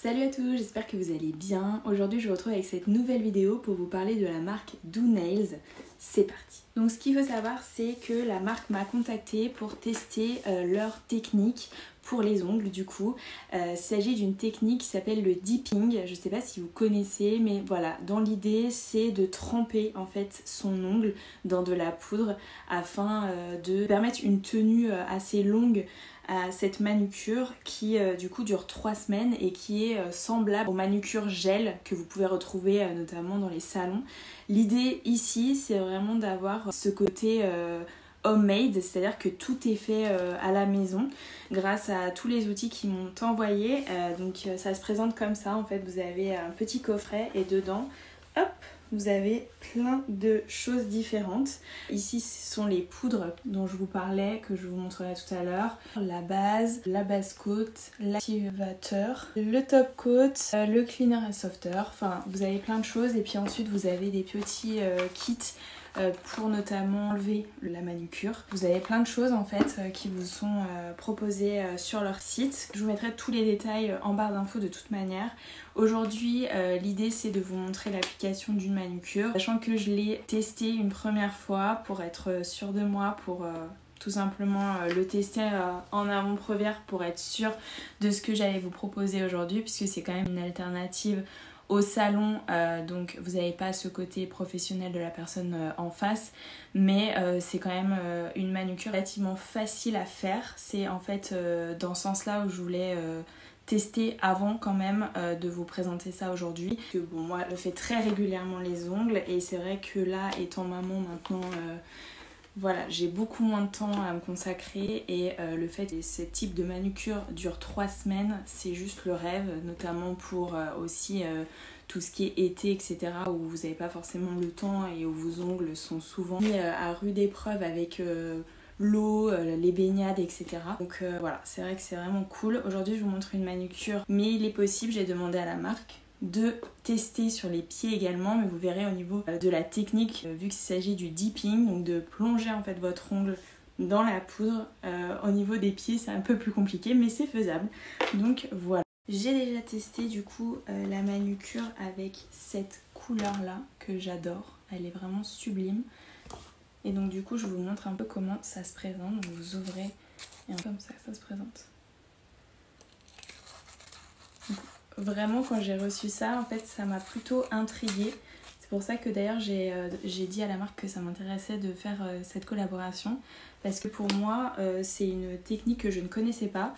Salut à tous, j'espère que vous allez bien. Aujourd'hui je vous retrouve avec cette nouvelle vidéo pour vous parler de la marque Do Nails. C'est parti. Donc ce qu'il faut savoir, c'est que la marque m'a contactée pour tester leur technique pour les ongles du coup. Il s'agit d'une technique qui s'appelle le dipping. Je ne sais pas si vous connaissez, mais voilà, dans l'idée c'est de tremper en fait son ongle dans de la poudre afin de permettre une tenue assez longue à cette manucure qui du coup dure 3 semaines et qui est semblable aux manucures gel que vous pouvez retrouver notamment dans les salons. L'idée ici c'est vraiment d'avoir ce côté homemade, c'est-à-dire que tout est fait à la maison grâce à tous les outils qui m'ont envoyé. Donc ça se présente comme ça en fait, vous avez un petit coffret et dedans, hop, vous avez plein de choses différentes. Ici ce sont les poudres dont je vous parlais, que je vous montrerai tout à l'heure. La base coat, l'activateur, le top coat, le cleaner et softer. Enfin vous avez plein de choses et puis ensuite vous avez des petits kits pour notamment enlever la manucure. Vous avez plein de choses en fait qui vous sont proposées sur leur site. Je vous mettrai tous les détails en barre d'infos de toute manière. Aujourd'hui l'idée c'est de vous montrer l'application d'une manucure, sachant que je l'ai testé une première fois pour être sûre de moi, pour tout simplement le tester en avant-première pour être sûre de ce que j'allais vous proposer aujourd'hui, puisque c'est quand même une alternative au salon, donc vous n'avez pas ce côté professionnel de la personne en face, mais c'est quand même une manucure relativement facile à faire. C'est en fait dans ce sens-là où je voulais tester avant quand même de vous présenter ça aujourd'hui. Que bon, moi je fais très régulièrement les ongles et c'est vrai que là, étant maman maintenant, voilà, j'ai beaucoup moins de temps à me consacrer et le fait que ce type de manucure dure 3 semaines, c'est juste le rêve, notamment pour aussi tout ce qui est été, etc. où vous n'avez pas forcément le temps et où vos ongles sont souvent mis à rude épreuve avec l'eau, les baignades, etc. Donc voilà, c'est vrai que c'est vraiment cool. Aujourd'hui, je vous montre une manucure, mais il est possible, j'ai demandé à la marque de tester sur les pieds également, mais vous verrez au niveau de la technique, vu qu'il s'agit du dipping, donc de plonger en fait votre ongle dans la poudre, au niveau des pieds c'est un peu plus compliqué mais c'est faisable. Donc voilà. J'ai déjà testé du coup la manucure avec cette couleur là que j'adore, elle est vraiment sublime. Et donc du coup je vous montre un peu comment ça se présente. Donc vous ouvrez et comme ça se présente. Donc, vraiment quand j'ai reçu ça en fait ça m'a plutôt intriguée. C'est pour ça que d'ailleurs j'ai dit à la marque que ça m'intéressait de faire cette collaboration, parce que pour moi c'est une technique que je ne connaissais pas.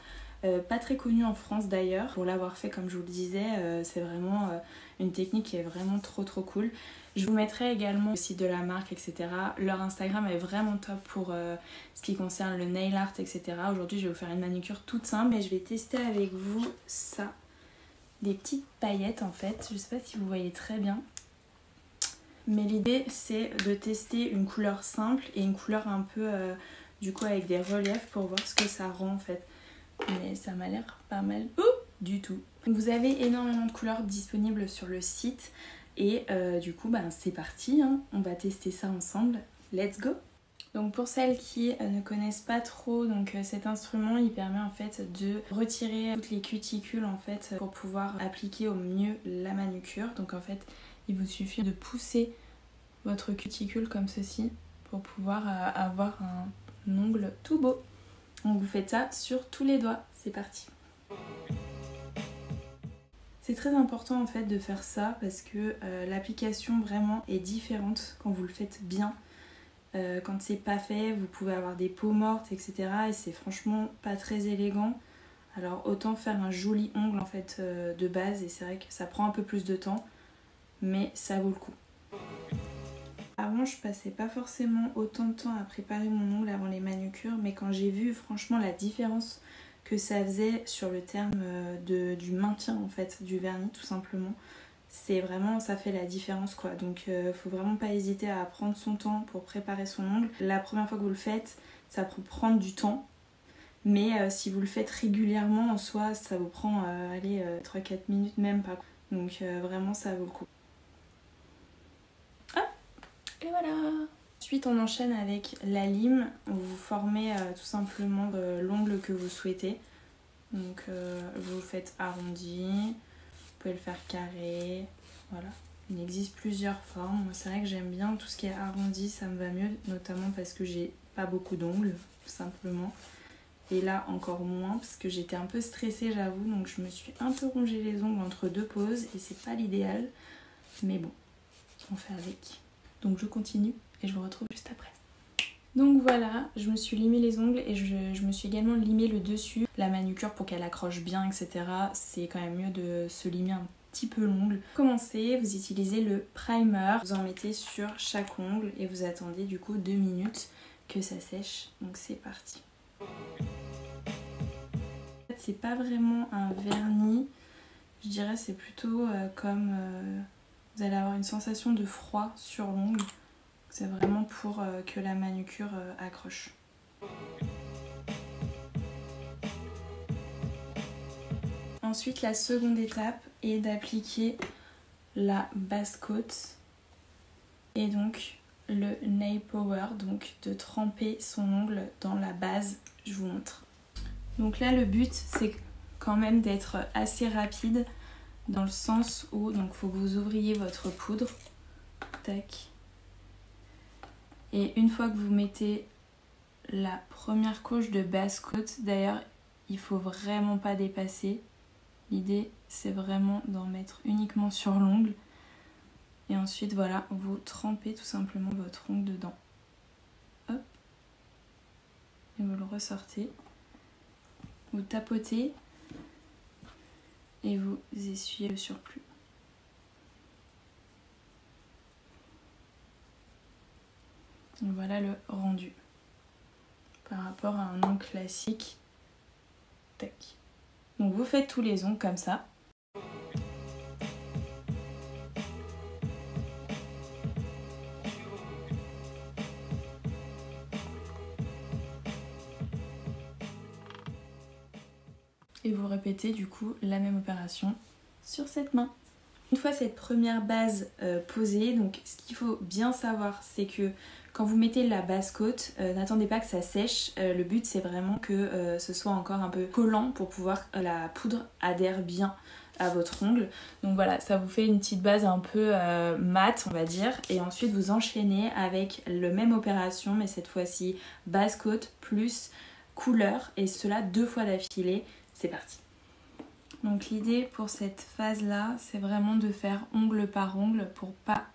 Pas très connue en France d'ailleurs. Pour l'avoir fait comme je vous le disais, c'est vraiment une technique qui est vraiment trop cool. Je vous mettrai également le site de la marque, etc. Leur Instagram est vraiment top pour ce qui concerne le nail art, etc. Aujourd'hui je vais vous faire une manucure toute simple et je vais tester avec vous ça. Des petites paillettes en fait, je sais pas si vous voyez très bien. Mais l'idée c'est de tester une couleur simple et une couleur un peu du coup avec des reliefs pour voir ce que ça rend en fait. Mais ça m'a l'air pas mal du tout. Vous avez énormément de couleurs disponibles sur le site et du coup c'est parti, hein. On va tester ça ensemble. Let's go! Donc pour celles qui ne connaissent pas trop, donc cet instrument il permet en fait de retirer toutes les cuticules en fait pour pouvoir appliquer au mieux la manucure. Donc en fait il vous suffit de pousser votre cuticule comme ceci pour pouvoir avoir un ongle tout beau. Donc vous faites ça sur tous les doigts, c'est parti. C'est très important en fait de faire ça parce que l'application vraiment est différente quand vous le faites bien. Quand c'est pas fait, vous pouvez avoir des peaux mortes, etc. Et c'est franchement pas très élégant. Alors autant faire un joli ongle en fait de base, et c'est vrai que ça prend un peu plus de temps, mais ça vaut le coup. Avant je passais pas forcément autant de temps à préparer mon ongle avant les manucures, mais quand j'ai vu franchement la différence que ça faisait sur le terme du maintien en fait du vernis tout simplement, c'est vraiment, ça fait la différence quoi. Donc faut vraiment pas hésiter à prendre son temps pour préparer son ongle. La première fois que vous le faites, ça peut prendre du temps, mais si vous le faites régulièrement en soi, ça vous prend 3-4 minutes même pas. Donc vraiment ça vaut le coup. Hop, et voilà. Ensuite on enchaîne avec la lime. Vous formez tout simplement l'ongle que vous souhaitez. Donc vous faites arrondi. pouvez le faire carré, voilà. Il existe plusieurs formes. Moi, c'est vrai que j'aime bien tout ce qui est arrondi, ça me va mieux, notamment parce que j'ai pas beaucoup d'ongles, tout simplement. Et là, encore moins, parce que j'étais un peu stressée, j'avoue, donc je me suis un peu rongé les ongles entre deux pauses, et c'est pas l'idéal, mais bon, on fait avec. Donc je continue, et je vous retrouve juste après. Donc voilà, je me suis limé les ongles et je me suis également limé le dessus. La manucure pour qu'elle accroche bien, etc. C'est quand même mieux de se limer un petit peu l'ongle. Pour commencer, vous utilisez le primer. Vous en mettez sur chaque ongle et vous attendez du coup 2 minutes que ça sèche. Donc c'est parti. En fait, c'est pas vraiment un vernis. Je dirais c'est plutôt comme... vous allez avoir une sensation de froid sur l'ongle. C'est vraiment pour que la manucure accroche. Ensuite, la seconde étape est d'appliquer la base coat et donc le nail power, donc de tremper son ongle dans la base. Je vous montre. Donc là, le but, c'est quand même d'être assez rapide dans le sens où il faut que vous ouvriez votre poudre. Tac. Et une fois que vous mettez la première couche de base coat, d'ailleurs il faut vraiment pas dépasser. L'idée c'est vraiment d'en mettre uniquement sur l'ongle. Et ensuite voilà, vous trempez tout simplement votre ongle dedans. Hop. Et vous le ressortez. Vous tapotez. Et vous essuyez le surplus. Et voilà le rendu par rapport à un ongle classique. Tac. Donc vous faites tous les ongles comme ça. Et vous répétez du coup la même opération sur cette main. Une fois cette première base posée, donc ce qu'il faut bien savoir, c'est que quand vous mettez la base coat, n'attendez pas que ça sèche. Le but c'est vraiment que ce soit encore un peu collant pour pouvoir la poudre adhère bien à votre ongle. Donc voilà, ça vous fait une petite base un peu mate on va dire. Et ensuite vous enchaînez avec la même opération, mais cette fois-ci base coat plus couleur. Et cela 2 fois d'affilée. C'est parti. Donc l'idée pour cette phase là, c'est vraiment de faire ongle par ongle pour pas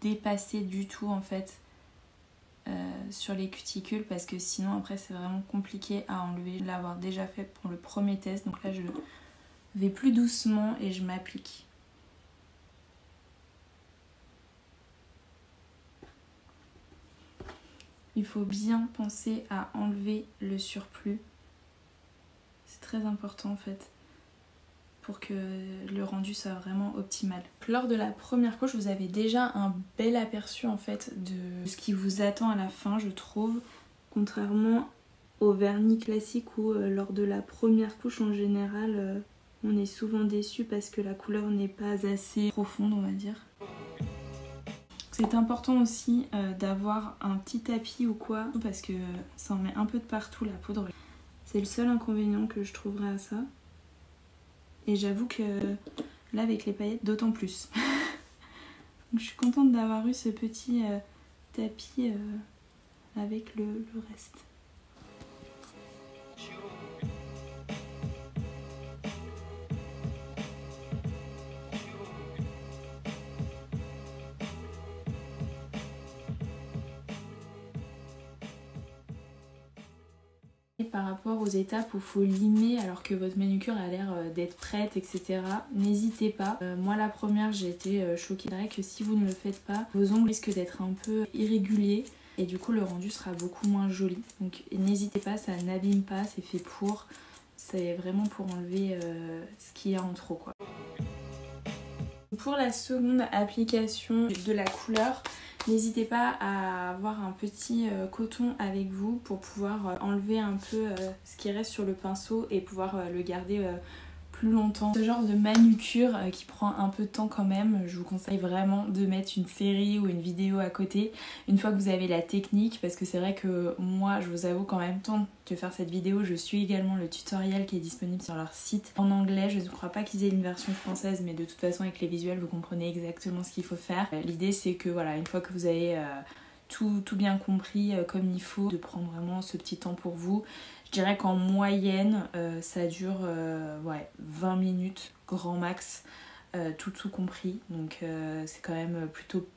dépasser du tout en fait sur les cuticules, parce que sinon après c'est vraiment compliqué à enlever. Je l'avoir déjà fait pour le premier test, donc là je vais plus doucement et je m'applique. Il faut bien penser à enlever le surplus. C'est très important en fait, pour que le rendu soit vraiment optimal. Lors de la première couche, vous avez déjà un bel aperçu en fait de ce qui vous attend à la fin, je trouve. Contrairement au vernis classique où lors de la première couche en général, on est souvent déçu parce que la couleur n'est pas assez profonde on va dire. C'est important aussi d'avoir un petit tapis ou quoi, parce que ça en met un peu de partout la poudre. C'est le seul inconvénient que je trouverais à ça. Et j'avoue que là avec les paillettes d'autant plus. Donc, je suis contente d'avoir eu ce petit tapis avec le reste. Par rapport aux étapes où il faut limer alors que votre manucure a l'air d'être prête, etc. N'hésitez pas. Moi la première j'ai été choquée. C'est vrai que si vous ne le faites pas, vos ongles risquent d'être un peu irréguliers et du coup le rendu sera beaucoup moins joli. Donc n'hésitez pas, ça n'abîme pas, c'est fait pour. C'est vraiment pour enlever ce qu'il y a en trop quoi. Pour la seconde application de la couleur, n'hésitez pas à avoir un petit coton avec vous pour pouvoir enlever un peu ce qui reste sur le pinceau et pouvoir le garder plus longtemps. Ce genre de manucure qui prend un peu de temps quand même, je vous conseille vraiment de mettre une série ou une vidéo à côté une fois que vous avez la technique, parce que c'est vrai que moi je vous avoue qu'en même temps que faire cette vidéo, je suis également le tutoriel qui est disponible sur leur site en anglais. Je ne crois pas qu'ils aient une version française, mais de toute façon avec les visuels vous comprenez exactement ce qu'il faut faire. L'idée c'est que voilà, une fois que vous avez tout bien compris comme il faut, de prendre vraiment ce petit temps pour vous. Je dirais qu'en moyenne ça dure 20 minutes grand max, tout compris, donc c'est quand même plutôt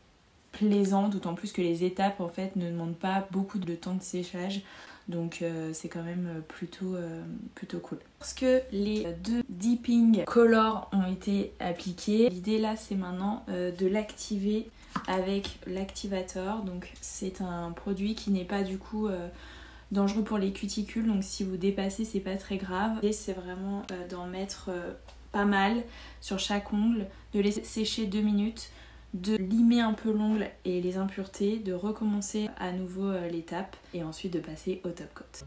plaisant, d'autant plus que les étapes en fait ne demandent pas beaucoup de temps de séchage, donc c'est quand même plutôt cool. Parce que les 2 Deeping Color ont été appliqués, l'idée là c'est maintenant de l'activer avec l'activator. Donc c'est un produit qui n'est pas du coup dangereux pour les cuticules, donc si vous dépassez c'est pas très grave. Et c'est vraiment d'en mettre pas mal sur chaque ongle, de laisser sécher 2 minutes, de limer un peu l'ongle et les impuretés, de recommencer à nouveau l'étape et ensuite de passer au top coat.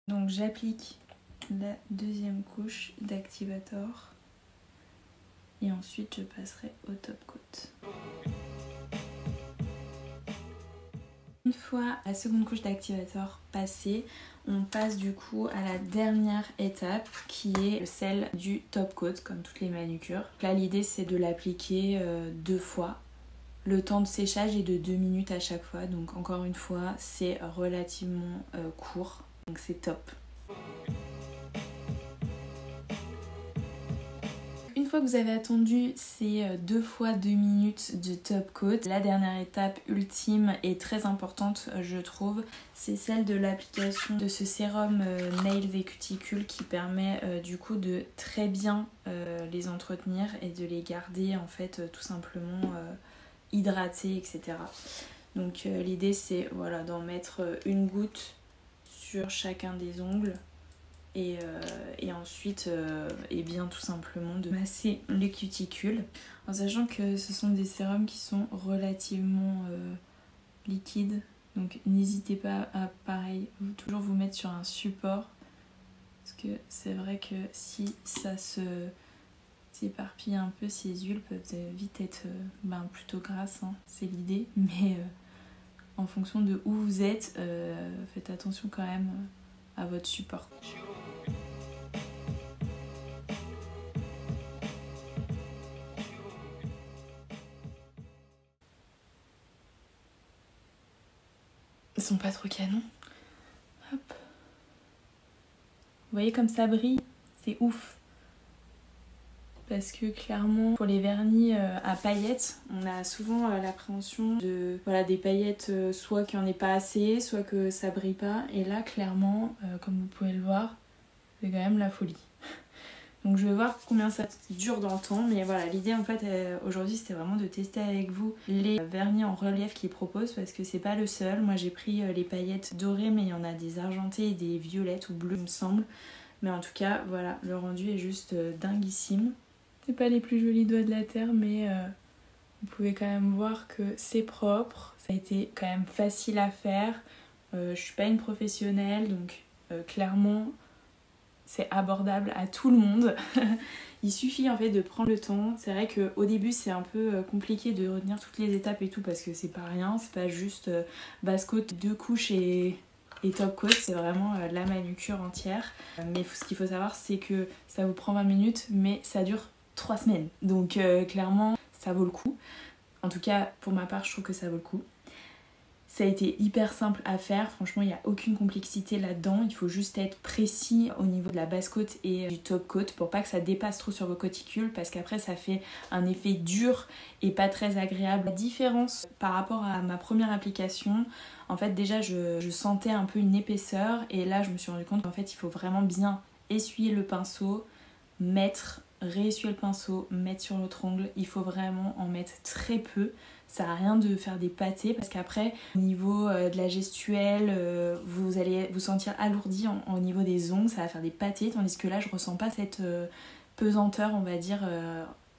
Donc j'applique la 2e couche d'activator et ensuite je passerai au top coat. Une fois la 2e couche d'activator passée, on passe du coup à la dernière étape qui est celle du top coat, comme toutes les manucures. Là l'idée c'est de l'appliquer 2 fois. Le temps de séchage est de 2 minutes à chaque fois, donc encore une fois c'est relativement court, donc c'est top. Une fois que vous avez attendu ces 2 fois 2 minutes de top coat, la dernière étape ultime et très importante je trouve, c'est celle de l'application de ce sérum Nails et Cuticules qui permet du coup de très bien les entretenir et de les garder en fait tout simplement hydratés, etc. Donc l'idée c'est voilà, d'en mettre une goutte sur chacun des ongles. Et ensuite et bien tout simplement de masser les cuticules, en sachant que ce sont des sérums qui sont relativement liquides, donc n'hésitez pas à pareil toujours vous mettre sur un support, parce que c'est vrai que si ça s'éparpille un peu, ces huiles peuvent vite être plutôt grasses, hein, c'est l'idée, mais en fonction de où vous êtes, faites attention quand même à votre support. Ils sont pas trop canons. Hop. Vous voyez comme ça brille, c'est ouf. Parce que clairement, pour les vernis à paillettes, on a souvent l'appréhension de des paillettes soit qu'il n'y en ait pas assez, soit que ça brille pas. Et là, clairement, comme vous pouvez le voir, c'est quand même la folie. Donc je vais voir combien ça dure dans le temps, mais voilà, l'idée en fait aujourd'hui c'était vraiment de tester avec vous les vernis en relief qu'ils proposent, parce que c'est pas le seul. Moi j'ai pris les paillettes dorées, mais il y en a des argentées et des violettes ou bleues il me semble. Mais en tout cas voilà, le rendu est juste dinguissime. C'est pas les plus jolis doigts de la terre, mais vous pouvez quand même voir que c'est propre. Ça a été quand même facile à faire. Je suis pas une professionnelle, donc clairement c'est abordable à tout le monde. Il suffit en fait de prendre le temps. C'est vrai qu'au début c'est un peu compliqué de retenir toutes les étapes et tout, parce que c'est pas rien, c'est pas juste base coat, 2 couches et top coat, c'est vraiment la manucure entière. Mais ce qu'il faut savoir c'est que ça vous prend 20 minutes, mais ça dure 3 semaines. Donc clairement ça vaut le coup. En tout cas pour ma part je trouve que ça vaut le coup. Ça a été hyper simple à faire, franchement il n'y a aucune complexité là-dedans, il faut juste être précis au niveau de la base coat et du top coat pour pas que ça dépasse trop sur vos cuticules, parce qu'après ça fait un effet dur et pas très agréable. La différence par rapport à ma première application, en fait déjà je sentais un peu une épaisseur, et là je me suis rendu compte qu'en fait il faut vraiment bien essuyer le pinceau, réessuyer le pinceau, mettre sur l'autre ongle, il faut vraiment en mettre très peu. Ça n'a rien de faire des pâtés, parce qu'après au niveau de la gestuelle vous allez vous sentir alourdi au niveau des ongles, ça va faire des pâtés, tandis que là je ressens pas cette pesanteur on va dire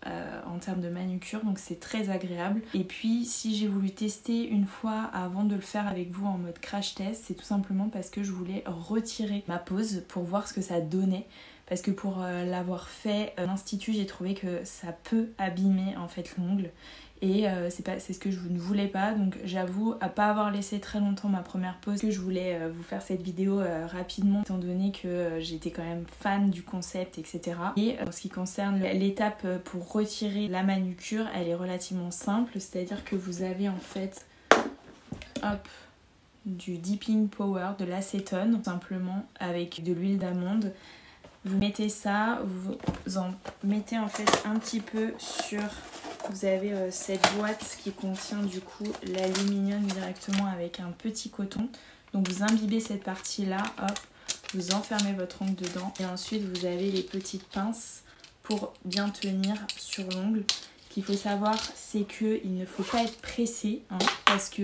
en termes de manucure, donc c'est très agréable. Et puis si j'ai voulu tester une fois avant de le faire avec vous en mode crash test, c'est tout simplement parce que je voulais retirer ma pose pour voir ce que ça donnait. Parce que pour l'avoir fait à l'institut, j'ai trouvé que ça peut abîmer en fait l'ongle. Et c'est ce que je ne voulais pas, donc j'avoue à pas avoir laissé très longtemps ma première pause que je voulais vous faire cette vidéo rapidement étant donné que j'étais quand même fan du concept, etc. Et en ce qui concerne l'étape pour retirer la manucure, elle est relativement simple, c'est-à-dire que vous avez en fait hop, du dipping power, de l'acétone simplement avec de l'huile d'amande. Vous mettez ça, vous en mettez en fait un petit peu sur... Vous avez cette boîte qui contient du coup l'aluminium directement avec un petit coton. Donc vous imbibez cette partie-là, hop, vous enfermez votre ongle dedans. Et ensuite vous avez les petites pinces pour bien tenir sur l'ongle. Ce qu'il faut savoir, c'est qu'il ne faut pas être pressé, hein, parce que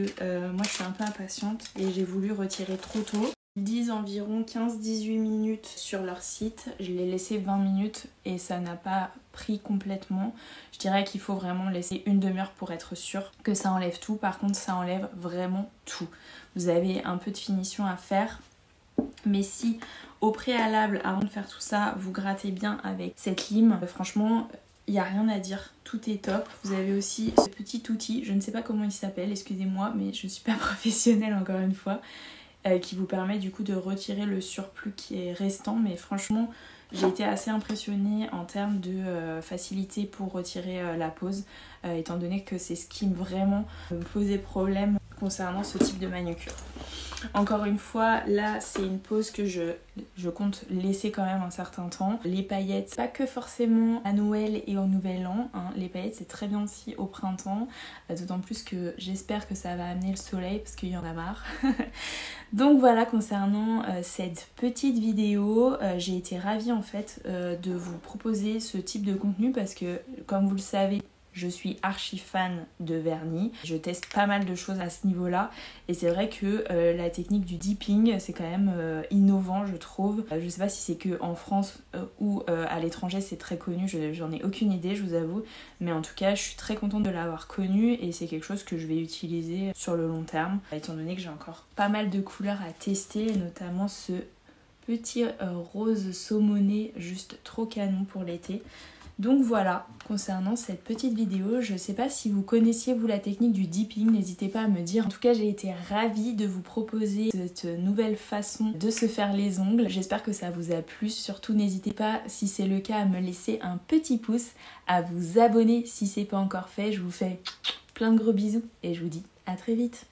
moi je suis un peu impatiente et j'ai voulu retirer trop tôt. Ils disent environ 15-18 minutes sur leur site, je l'ai laissé 20 minutes et ça n'a pas pris complètement. Je dirais qu'il faut vraiment laisser une demi-heure pour être sûr que ça enlève tout. Par contre ça enlève vraiment tout. Vous avez un peu de finition à faire, mais si au préalable, avant de faire tout ça, vous grattez bien avec cette lime, franchement il n'y a rien à dire, tout est top. Vous avez aussi ce petit outil, je ne sais pas comment il s'appelle, excusez-moi, mais je ne suis pas professionnelle encore une fois, qui vous permet du coup de retirer le surplus qui est restant. Mais franchement j'ai été assez impressionnée en termes de facilité pour retirer la pose, étant donné que c'est ce qui vraiment me posait problème concernant ce type de manucure. Encore une fois, là c'est une pose que je compte laisser quand même un certain temps. Les paillettes, pas que forcément à Noël et au Nouvel An, hein. Les paillettes c'est très bien aussi au printemps, d'autant plus que j'espère que ça va amener le soleil parce qu'il y en a marre. Donc voilà, concernant cette petite vidéo, j'ai été ravie en fait de vous proposer ce type de contenu parce que comme vous le savez, je suis archi fan de vernis. Je teste pas mal de choses à ce niveau-là. Et c'est vrai que la technique du dipping, c'est quand même innovant, je trouve. Je sais pas si c'est que en France ou à l'étranger, c'est très connu. J'en ai aucune idée, je vous avoue. Mais en tout cas, je suis très contente de l'avoir connu. Et c'est quelque chose que je vais utiliser sur le long terme. Étant donné que j'ai encore pas mal de couleurs à tester. Notamment ce petit rose saumoné, juste trop canon pour l'été. Donc voilà, concernant cette petite vidéo, je sais pas si vous connaissiez vous la technique du dipping, n'hésitez pas à me dire. En tout cas, j'ai été ravie de vous proposer cette nouvelle façon de se faire les ongles. J'espère que ça vous a plu, surtout n'hésitez pas, si c'est le cas, à me laisser un petit pouce, à vous abonner si c'est pas encore fait. Je vous fais plein de gros bisous et je vous dis à très vite.